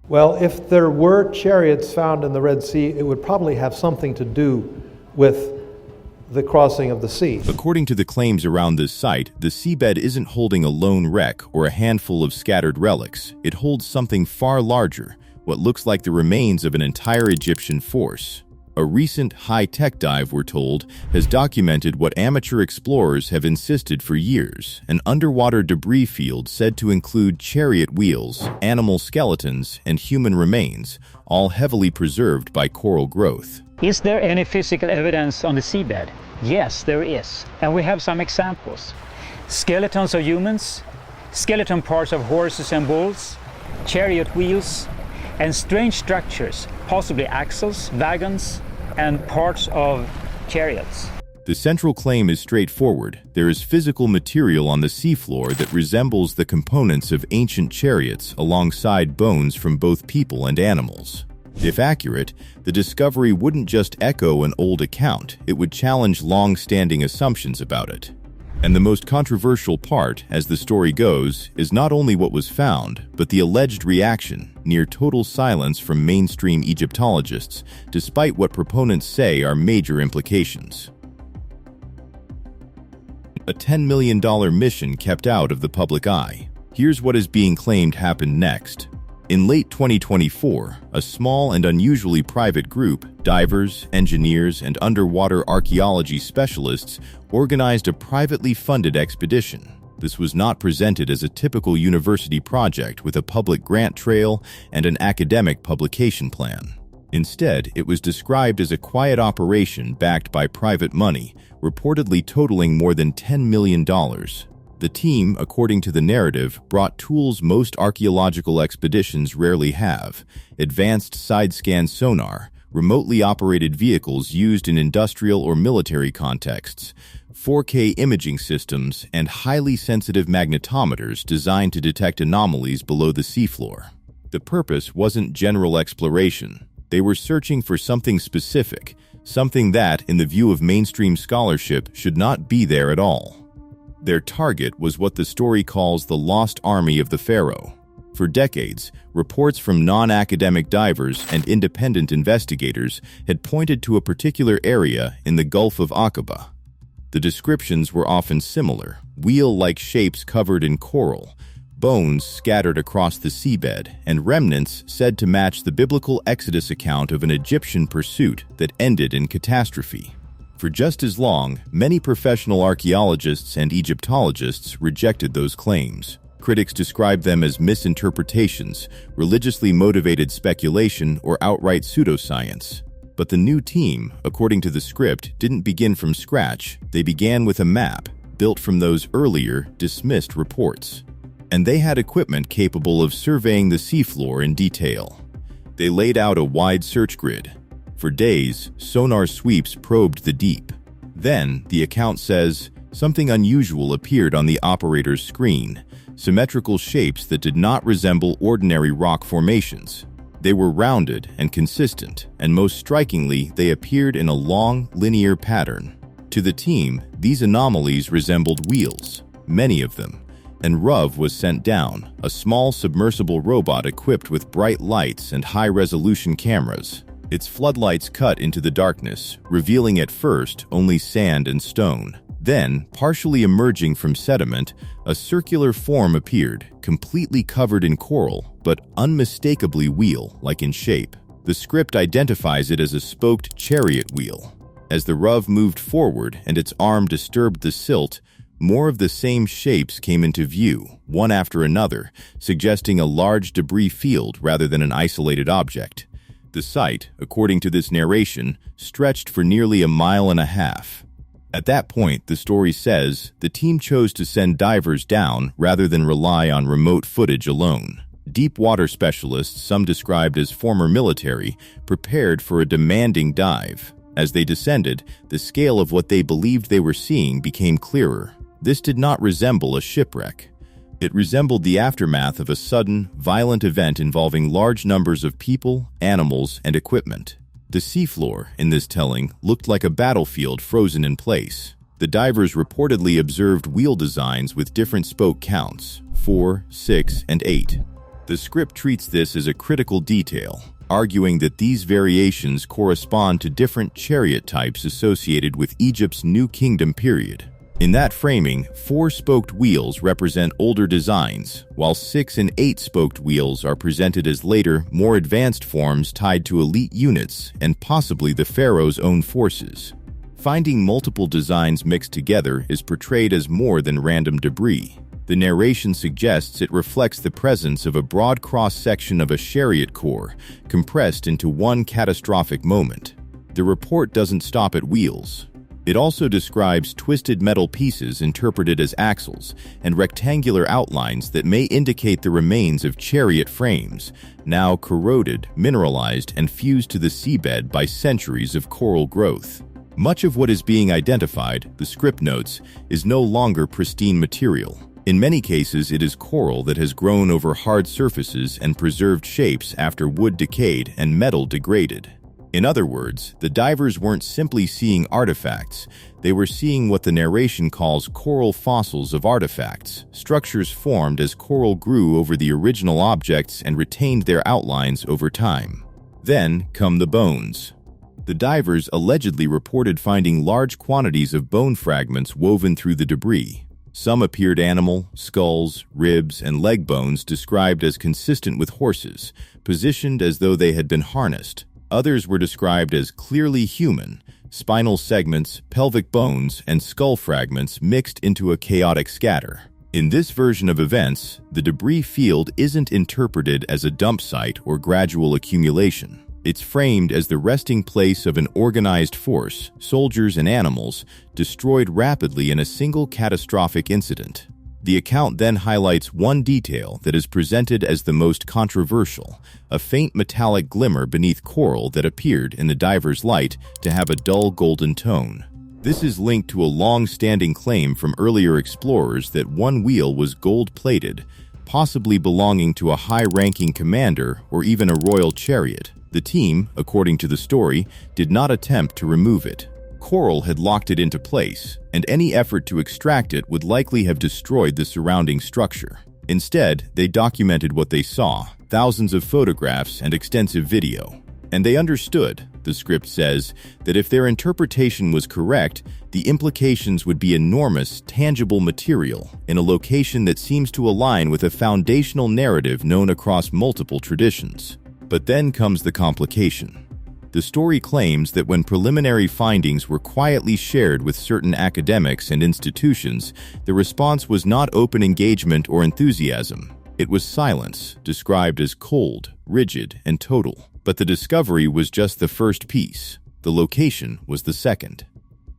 Well, if there were chariots found in the Red Sea, it would probably have something to do with the crossing of the sea. According to the claims around this site, the seabed isn't holding a lone wreck or a handful of scattered relics. It holds something far larger, what looks like the remains of an entire Egyptian force. A recent high-tech dive, we're told, has documented what amateur explorers have insisted for years, an underwater debris field said to include chariot wheels, animal skeletons, and human remains, all heavily preserved by coral growth. Is there any physical evidence on the seabed? Yes, there is, and we have some examples. Skeletons of humans, skeleton parts of horses and bulls, chariot wheels, and strange structures, possibly axles, wagons, and parts of chariots. The central claim is straightforward. There is physical material on the seafloor that resembles the components of ancient chariots alongside bones from both people and animals. If accurate, the discovery wouldn't just echo an old account, it would challenge long-standing assumptions about it. And the most controversial part, as the story goes, is not only what was found, but the alleged reaction, near total silence from mainstream Egyptologists, despite what proponents say are major implications. A $10 million mission kept out of the public eye. Here's what is being claimed happened next. In late 2024, a small and unusually private group, divers, engineers, and underwater archaeology specialists, organized a privately funded expedition. This was not presented as a typical university project with a public grant trail and an academic publication plan. Instead, it was described as a quiet operation backed by private money, reportedly totaling more than $10 million. The team, according to the narrative, brought tools most archaeological expeditions rarely have: advanced side-scan sonar, remotely operated vehicles used in industrial or military contexts, 4K imaging systems, and highly sensitive magnetometers designed to detect anomalies below the seafloor. The purpose wasn't general exploration. They were searching for something specific, something that, in the view of mainstream scholarship, should not be there at all. Their target was what the story calls the lost army of the Pharaoh. For decades, reports from non-academic divers and independent investigators had pointed to a particular area in the Gulf of Aqaba. The descriptions were often similar: wheel-like shapes covered in coral, bones scattered across the seabed, and remnants said to match the biblical Exodus account of an Egyptian pursuit that ended in catastrophe. For just as long, many professional archaeologists and Egyptologists rejected those claims. Critics described them as misinterpretations, religiously motivated speculation, or outright pseudoscience. But the new team, according to the script, didn't begin from scratch. They began with a map, built from those earlier, dismissed reports. And they had equipment capable of surveying the seafloor in detail. They laid out a wide search grid. For days, sonar sweeps probed the deep. Then, the account says, something unusual appeared on the operator's screen: symmetrical shapes that did not resemble ordinary rock formations. They were rounded and consistent, and most strikingly, they appeared in a long, linear pattern. To the team, these anomalies resembled wheels, many of them, and Ruv was sent down, a small submersible robot equipped with bright lights and high-resolution cameras. Its floodlights cut into the darkness, revealing at first only sand and stone. Then, partially emerging from sediment, a circular form appeared, completely covered in coral, but unmistakably wheel-like in shape. The script identifies it as a spoked chariot wheel. As the Ruv moved forward and its arm disturbed the silt, more of the same shapes came into view, one after another, suggesting a large debris field rather than an isolated object. The site, according to this narration, stretched for nearly a mile and a half. At that point, the story says, the team chose to send divers down rather than rely on remote footage alone. Deep water specialists, some described as former military, prepared for a demanding dive. As they descended, the scale of what they believed they were seeing became clearer. This did not resemble a shipwreck. It resembled the aftermath of a sudden, violent event involving large numbers of people, animals, and equipment. The seafloor, in this telling, looked like a battlefield frozen in place. The divers reportedly observed wheel designs with different spoke counts, 4, 6, and 8. The script treats this as a critical detail, arguing that these variations correspond to different chariot types associated with Egypt's New Kingdom period. In that framing, 4-spoked wheels represent older designs, while 6- and 8-spoked wheels are presented as later, more advanced forms tied to elite units and possibly the pharaoh's own forces. Finding multiple designs mixed together is portrayed as more than random debris. The narration suggests it reflects the presence of a broad cross-section of a chariot core, compressed into one catastrophic moment. The report doesn't stop at wheels. It also describes twisted metal pieces interpreted as axles and rectangular outlines that may indicate the remains of chariot frames, now corroded, mineralized, and fused to the seabed by centuries of coral growth. Much of what is being identified, the script notes, is no longer pristine material. In many cases, it is coral that has grown over hard surfaces and preserved shapes after wood decayed and metal degraded. In other words, the divers weren't simply seeing artifacts, they were seeing what the narration calls coral fossils of artifacts, structures formed as coral grew over the original objects and retained their outlines over time. Then come the bones. The divers allegedly reported finding large quantities of bone fragments woven through the debris. Some appeared animal, skulls, ribs, and leg bones described as consistent with horses, positioned as though they had been harnessed. Others were described as clearly human, spinal segments, pelvic bones, and skull fragments mixed into a chaotic scatter. In this version of events, the debris field isn't interpreted as a dump site or gradual accumulation. It's framed as the resting place of an organized force, soldiers and animals, destroyed rapidly in a single catastrophic incident. The account then highlights one detail that is presented as the most controversial, a faint metallic glimmer beneath coral that appeared in the diver's light to have a dull golden tone. This is linked to a long-standing claim from earlier explorers that one wheel was gold-plated, possibly belonging to a high-ranking commander or even a royal chariot. The team, according to the story, did not attempt to remove it. Coral had locked it into place, and any effort to extract it would likely have destroyed the surrounding structure. Instead, they documented what they saw, thousands of photographs and extensive video. And they understood, the script says, that if their interpretation was correct, the implications would be enormous, tangible material in a location that seems to align with a foundational narrative known across multiple traditions. But then comes the complication. The story claims that when preliminary findings were quietly shared with certain academics and institutions, the response was not open engagement or enthusiasm. It was silence, described as cold, rigid, and total. But the discovery was just the first piece. The location was the second.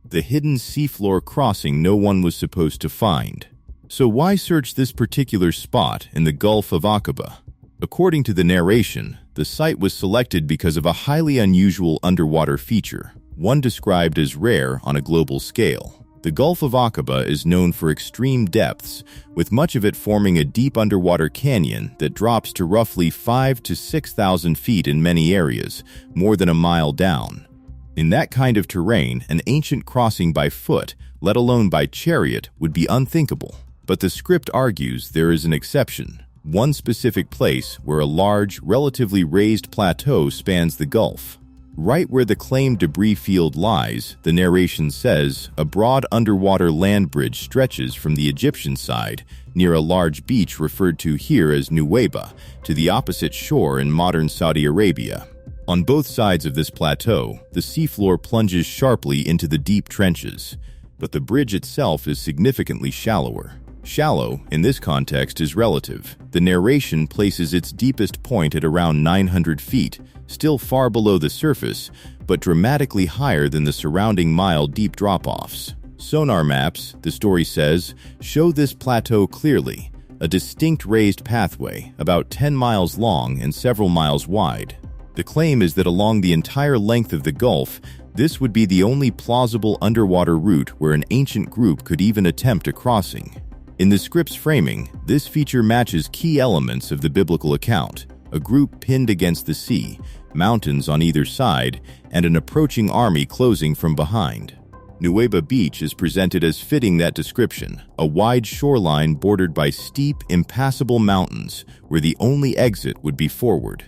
The hidden seafloor crossing no one was supposed to find. So why search this particular spot in the Gulf of Aqaba? According to the narration, the site was selected because of a highly unusual underwater feature, one described as rare on a global scale. The Gulf of Aqaba is known for extreme depths, with much of it forming a deep underwater canyon that drops to roughly 5,000 to 6,000 feet in many areas, more than a mile down. In that kind of terrain, an ancient crossing by foot, let alone by chariot, would be unthinkable. But the script argues there is an exception. One specific place where a large, relatively raised plateau spans the Gulf. Right where the claimed debris field lies, the narration says, a broad underwater land bridge stretches from the Egyptian side, near a large beach referred to here as Nuweiba, to the opposite shore in modern Saudi Arabia. On both sides of this plateau, the seafloor plunges sharply into the deep trenches, but the bridge itself is significantly shallower. Shallow, in this context, is relative. The narration places its deepest point at around 900 feet, still far below the surface, but dramatically higher than the surrounding mile-deep drop-offs. Sonar maps, the story says, show this plateau clearly, a distinct raised pathway, about 10 miles long and several miles wide. The claim is that along the entire length of the Gulf, this would be the only plausible underwater route where an ancient group could even attempt a crossing. In the script's framing, this feature matches key elements of the biblical account: a group pinned against the sea, mountains on either side, and an approaching army closing from behind. Nueva Beach is presented as fitting that description, a wide shoreline bordered by steep, impassable mountains where the only exit would be forward.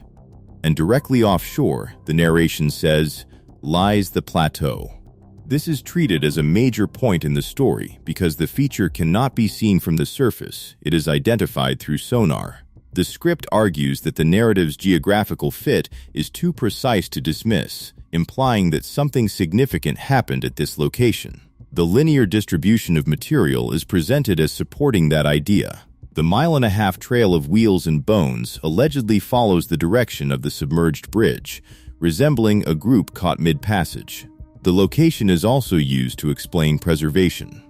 And directly offshore, the narration says, lies the plateau. This is treated as a major point in the story because the feature cannot be seen from the surface, it is identified through sonar. The script argues that the narrative's geographical fit is too precise to dismiss, implying that something significant happened at this location. The linear distribution of material is presented as supporting that idea. The mile-and-a-half trail of wheels and bones allegedly follows the direction of the submerged bridge, resembling a group caught mid-passage. The location is also used to explain preservation.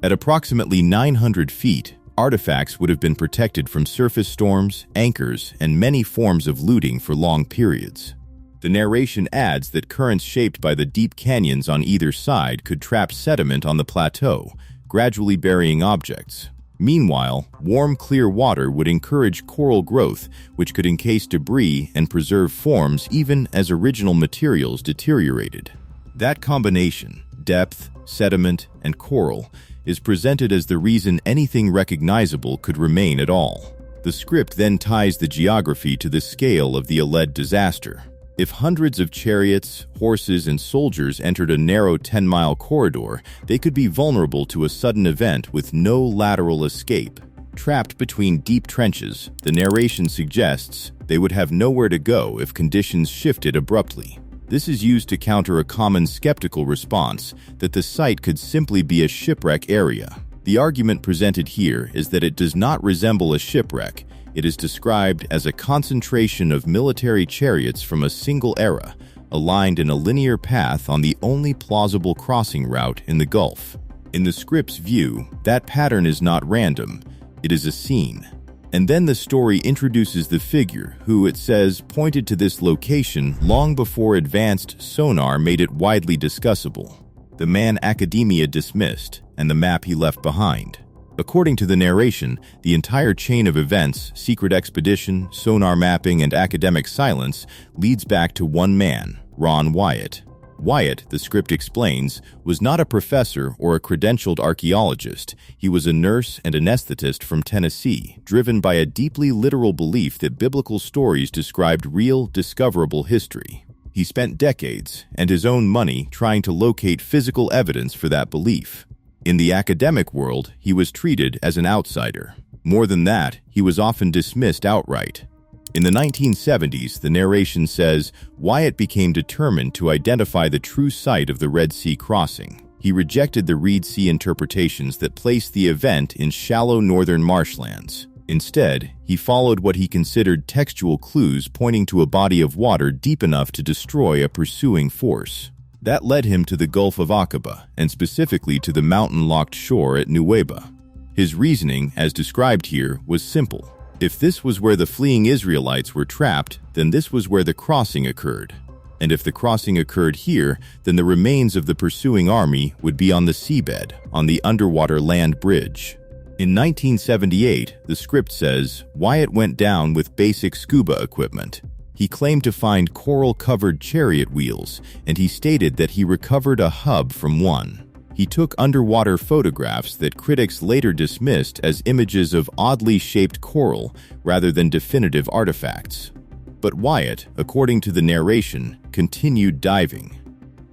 At approximately 900 feet, artifacts would have been protected from surface storms, anchors, and many forms of looting for long periods. The narration adds that currents shaped by the deep canyons on either side could trap sediment on the plateau, gradually burying objects. Meanwhile, warm, clear water would encourage coral growth, which could encase debris and preserve forms even as original materials deteriorated. That combination, depth, sediment, and coral, is presented as the reason anything recognizable could remain at all. The script then ties the geography to the scale of the alleged disaster. If hundreds of chariots, horses, and soldiers entered a narrow 10-mile corridor, they could be vulnerable to a sudden event with no lateral escape. Trapped between deep trenches, the narration suggests they would have nowhere to go if conditions shifted abruptly. This is used to counter a common skeptical response that the site could simply be a shipwreck area. The argument presented here is that it does not resemble a shipwreck. It is described as a concentration of military chariots from a single era, aligned in a linear path on the only plausible crossing route in the Gulf. In the script's view, that pattern is not random, it is a scene. And then the story introduces the figure who, it says, pointed to this location long before advanced sonar made it widely discussable. The man academia dismissed, and the map he left behind. According to the narration, the entire chain of events, secret expedition, sonar mapping, and academic silence leads back to one man, Ron Wyatt. Wyatt, the script explains, was not a professor or a credentialed archaeologist. He was a nurse and anesthetist from Tennessee, driven by a deeply literal belief that biblical stories described real, discoverable history. He spent decades and his own money trying to locate physical evidence for that belief. In the academic world, he was treated as an outsider. More than that, he was often dismissed outright. In the 1970s, the narration says, Wyatt became determined to identify the true site of the Red Sea crossing. He rejected the Reed Sea interpretations that placed the event in shallow northern marshlands. Instead, he followed what he considered textual clues pointing to a body of water deep enough to destroy a pursuing force. That led him to the Gulf of Aqaba, and specifically to the mountain-locked shore at Nuweiba. His reasoning, as described here, was simple. If this was where the fleeing Israelites were trapped, then this was where the crossing occurred. And if the crossing occurred here, then the remains of the pursuing army would be on the seabed, on the underwater land bridge. In 1978, the script says, Wyatt went down with basic scuba equipment. He claimed to find coral-covered chariot wheels, and he stated that he recovered a hub from one. He took underwater photographs that critics later dismissed as images of oddly shaped coral rather than definitive artifacts. But Wyatt, according to the narration, continued diving.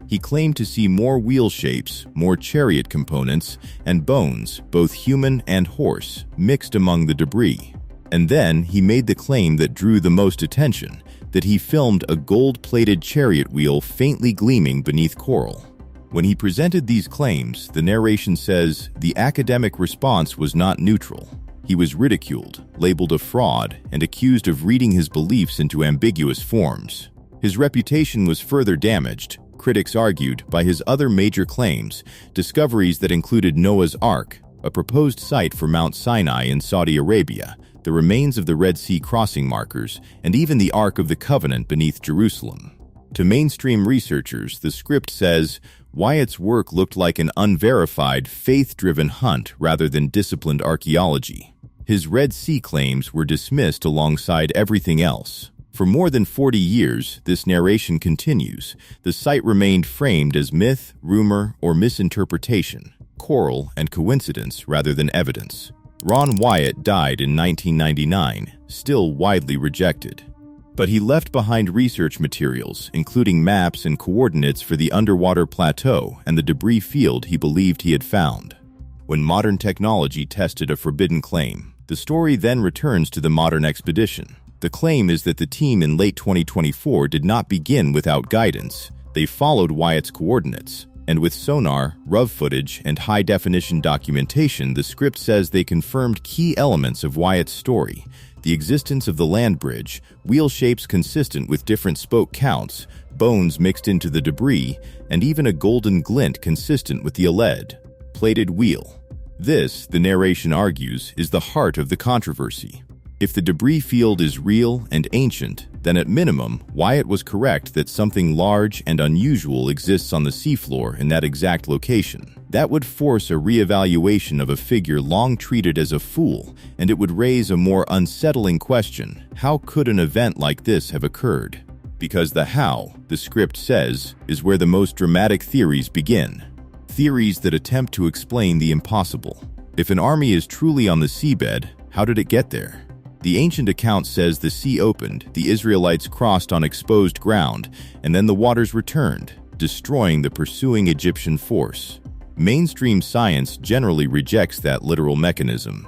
He claimed to see more wheel shapes, more chariot components, and bones, both human and horse, mixed among the debris. And then he made the claim that drew the most attention, that he filmed a gold-plated chariot wheel faintly gleaming beneath coral. When he presented these claims, the narration says the academic response was not neutral. He was ridiculed, labeled a fraud, and accused of reading his beliefs into ambiguous forms. His reputation was further damaged, critics argued, by his other major claims, discoveries that included Noah's Ark, a proposed site for Mount Sinai in Saudi Arabia, the remains of the Red Sea crossing markers, and even the Ark of the Covenant beneath Jerusalem. To mainstream researchers, the script says, Wyatt's work looked like an unverified, faith-driven hunt rather than disciplined archaeology. His Red Sea claims were dismissed alongside everything else. For more than 40 years, this narration continues. The site remained framed as myth, rumor, or misinterpretation, choral and coincidence rather than evidence. Ron Wyatt died in 1999, still widely rejected. But he left behind research materials, including maps and coordinates for the underwater plateau and the debris field he believed he had found. When modern technology tested a forbidden claim, the story then returns to the modern expedition. The claim is that the team in late 2024 did not begin without guidance. They followed Wyatt's coordinates. And with sonar, ROV footage, and high-definition documentation, the script says they confirmed key elements of Wyatt's story: the existence of the land bridge, wheel shapes consistent with different spoke counts, bones mixed into the debris, and even a golden glint consistent with the alleged plated wheel. This, the narration argues, is the heart of the controversy. If the debris field is real and ancient, then at minimum, Wyatt was correct that something large and unusual exists on the seafloor in that exact location. That would force a reevaluation of a figure long treated as a fool, and it would raise a more unsettling question: how could an event like this have occurred? Because the how, the script says, is where the most dramatic theories begin. Theories that attempt to explain the impossible. If an army is truly on the seabed, how did it get there? The ancient account says the sea opened, the Israelites crossed on exposed ground, and then the waters returned, destroying the pursuing Egyptian force. Mainstream science generally rejects that literal mechanism.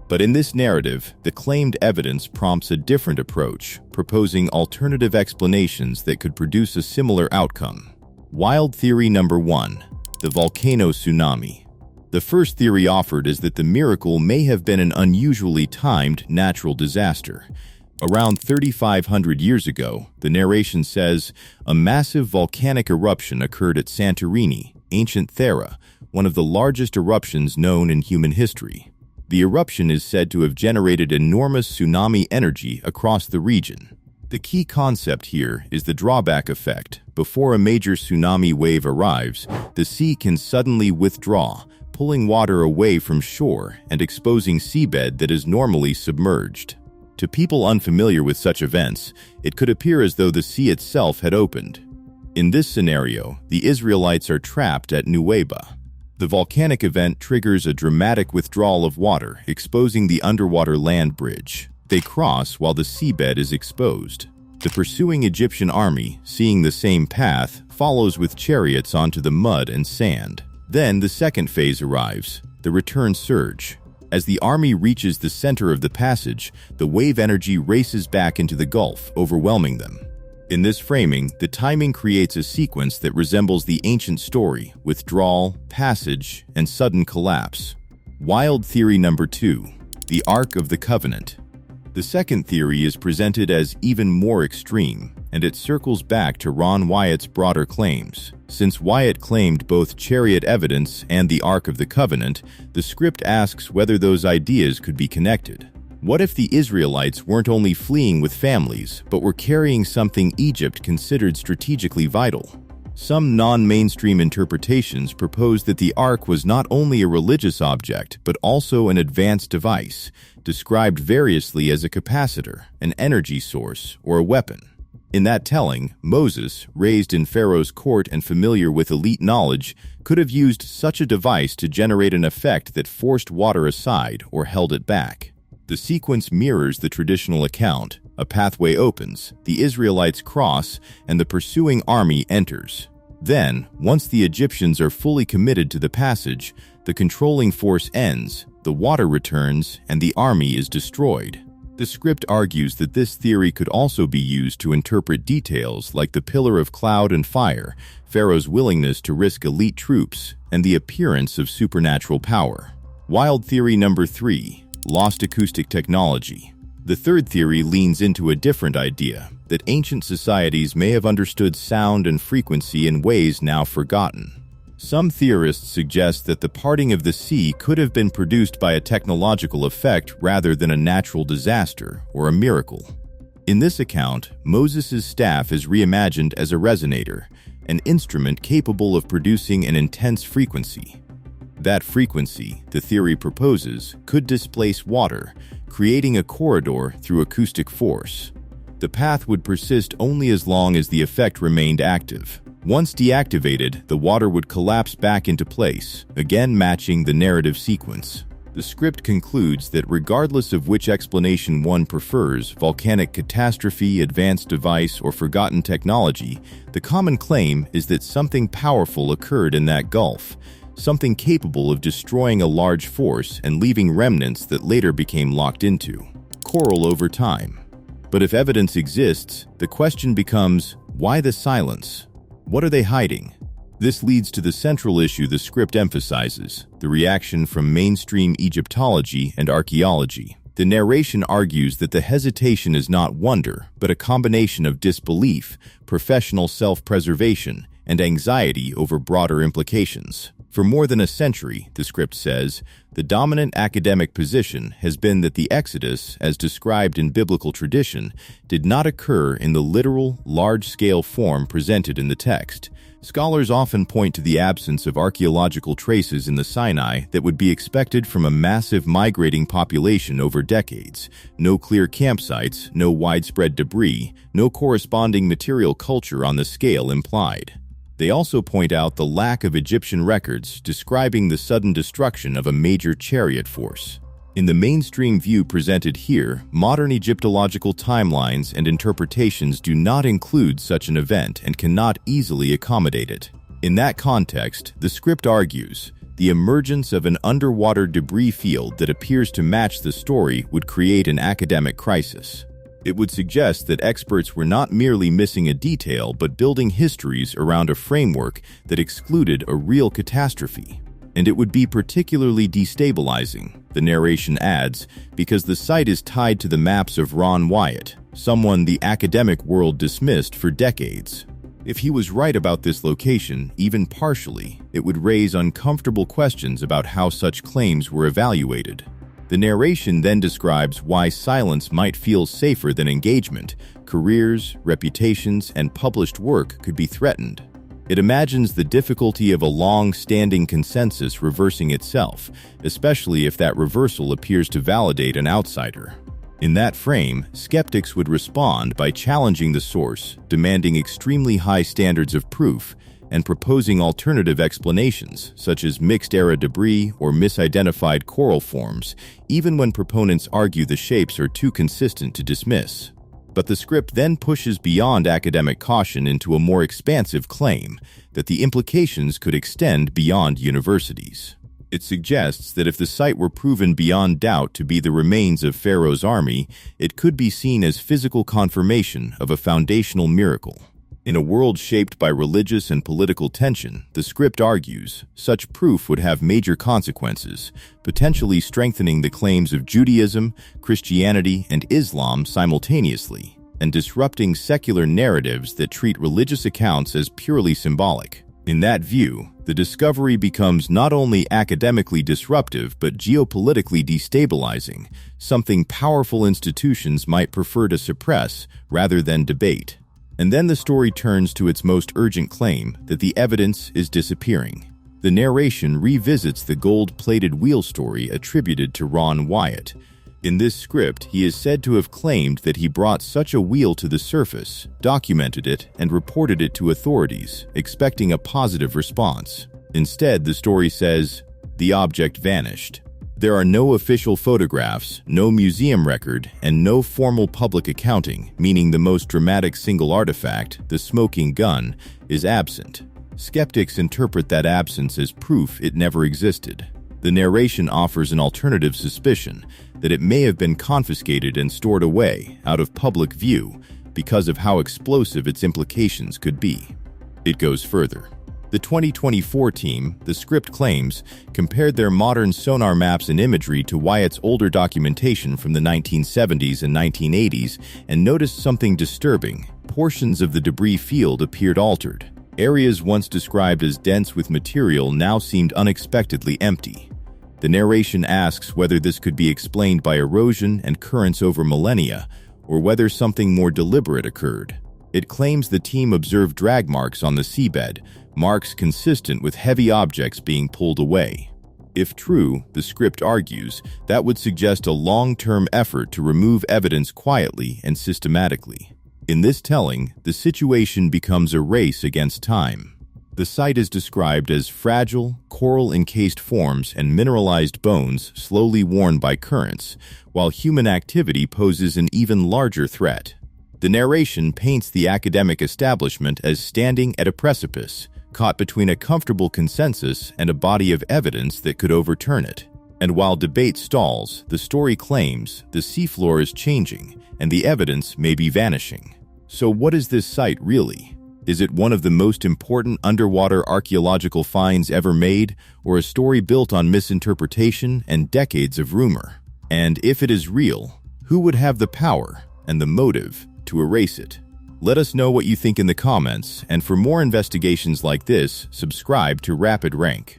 But in this narrative, the claimed evidence prompts a different approach, proposing alternative explanations that could produce a similar outcome. Wild theory number 1: the volcano tsunami. The first theory offered is that the miracle may have been an unusually timed natural disaster. Around 3,500 years ago, the narration says, a massive volcanic eruption occurred at Santorini, ancient Thera, one of the largest eruptions known in human history. The eruption is said to have generated enormous tsunami energy across the region. The key concept here is the drawback effect. Before a major tsunami wave arrives, the sea can suddenly withdraw, pulling water away from shore and exposing seabed that is normally submerged. To people unfamiliar with such events, it could appear as though the sea itself had opened. In this scenario, the Israelites are trapped at Nuweiba. The volcanic event triggers a dramatic withdrawal of water, exposing the underwater land bridge. They cross while the seabed is exposed. The pursuing Egyptian army, seeing the same path, follows with chariots onto the mud and sand. Then the second phase arrives, the return surge. As the army reaches the center of the passage, the wave energy races back into the Gulf, overwhelming them. In this framing, the timing creates a sequence that resembles the ancient story: withdrawal, passage, and sudden collapse. Wild theory number 2: the Ark of the Covenant. The second theory is presented as even more extreme, and it circles back to Ron Wyatt's broader claims. Since Wyatt claimed both Chariot evidence and the Ark of the Covenant, the script asks whether those ideas could be connected. What if the Israelites weren't only fleeing with families, but were carrying something Egypt considered strategically vital? Some non-mainstream interpretations propose that the Ark was not only a religious object, but also an advanced device, described variously as a capacitor, an energy source, or a weapon. In that telling, Moses, raised in Pharaoh's court and familiar with elite knowledge, could have used such a device to generate an effect that forced water aside or held it back. The sequence mirrors the traditional account. A pathway opens, the Israelites cross, and the pursuing army enters. Then, once the Egyptians are fully committed to the passage, the controlling force ends, the water returns, and the army is destroyed. The script argues that this theory could also be used to interpret details like the pillar of cloud and fire, Pharaoh's willingness to risk elite troops, and the appearance of supernatural power. Wild theory number 3: lost acoustic technology. The third theory leans into a different idea, that ancient societies may have understood sound and frequency in ways now forgotten. Some theorists suggest that the parting of the sea could have been produced by a technological effect rather than a natural disaster or a miracle. In this account, Moses' staff is reimagined as a resonator, an instrument capable of producing an intense frequency. That frequency, the theory proposes, could displace water, creating a corridor through acoustic force. The path would persist only as long as the effect remained active. Once deactivated, the water would collapse back into place, again matching the narrative sequence. The script concludes that regardless of which explanation one prefers, volcanic catastrophe, advanced device, or forgotten technology, the common claim is that something powerful occurred in that gulf, something capable of destroying a large force and leaving remnants that later became locked into coral over time. But if evidence exists, the question becomes, why the silence? What are they hiding? This leads to the central issue the script emphasizes, the reaction from mainstream Egyptology and archaeology. The narration argues that the hesitation is not wonder, but a combination of disbelief, professional self-preservation, and anxiety over broader implications. For more than a century, the script says, the dominant academic position has been that the Exodus, as described in biblical tradition, did not occur in the literal, large-scale form presented in the text. Scholars often point to the absence of archaeological traces in the Sinai that would be expected from a massive migrating population over decades. No clear campsites, no widespread debris, no corresponding material culture on the scale implied. They also point out the lack of Egyptian records describing the sudden destruction of a major chariot force. In the mainstream view presented here, modern Egyptological timelines and interpretations do not include such an event and cannot easily accommodate it. In that context, the script argues, the emergence of an underwater debris field that appears to match the story would create an academic crisis. It would suggest that experts were not merely missing a detail but building histories around a framework that excluded a real catastrophe. And it would be particularly destabilizing, the narration adds, because the site is tied to the maps of Ron Wyatt, someone the academic world dismissed for decades. If he was right about this location, even partially, it would raise uncomfortable questions about how such claims were evaluated. The narration then describes why silence might feel safer than engagement. Careers, reputations, and published work could be threatened. It imagines the difficulty of a long-standing consensus reversing itself, especially if that reversal appears to validate an outsider. In that frame, skeptics would respond by challenging the source, demanding extremely high standards of proof, and proposing alternative explanations, such as mixed-era debris or misidentified coral forms, even when proponents argue the shapes are too consistent to dismiss. But the script then pushes beyond academic caution into a more expansive claim that the implications could extend beyond universities. It suggests that if the site were proven beyond doubt to be the remains of Pharaoh's army, it could be seen as physical confirmation of a foundational miracle. In a world shaped by religious and political tension, the script argues, such proof would have major consequences, potentially strengthening the claims of Judaism, Christianity, and Islam simultaneously, and disrupting secular narratives that treat religious accounts as purely symbolic. In that view, the discovery becomes not only academically disruptive but geopolitically destabilizing, something powerful institutions might prefer to suppress rather than debate. And then the story turns to its most urgent claim that the evidence is disappearing. The narration revisits the gold-plated wheel story attributed to Ron Wyatt. In this script, he is said to have claimed that he brought such a wheel to the surface, documented it, and reported it to authorities, expecting a positive response. Instead, the story says, the object vanished. There are no official photographs, no museum record, and no formal public accounting, meaning the most dramatic single artifact, the smoking gun, is absent. Skeptics interpret that absence as proof it never existed. The narration offers an alternative suspicion that it may have been confiscated and stored away, out of public view, because of how explosive its implications could be. It goes further. The 2024 team, the script claims, compared their modern sonar maps and imagery to Wyatt's older documentation from the 1970s and 1980s and noticed something disturbing. Portions of the debris field appeared altered. Areas once described as dense with material now seemed unexpectedly empty. The narration asks whether this could be explained by erosion and currents over millennia, or whether something more deliberate occurred. It claims the team observed drag marks on the seabed, marks consistent with heavy objects being pulled away. If true, the script argues, that would suggest a long-term effort to remove evidence quietly and systematically. In this telling, the situation becomes a race against time. The site is described as fragile, coral-encased forms and mineralized bones slowly worn by currents, while human activity poses an even larger threat. The narration paints the academic establishment as standing at a precipice, caught between a comfortable consensus and a body of evidence that could overturn it. And while debate stalls, the story claims the seafloor is changing and the evidence may be vanishing. So what is this site really? Is it one of the most important underwater archaeological finds ever made, or a story built on misinterpretation and decades of rumor? And if it is real, who would have the power and the motive to erase it? Let us know what you think in the comments, and for more investigations like this, subscribe to Rapid Rank.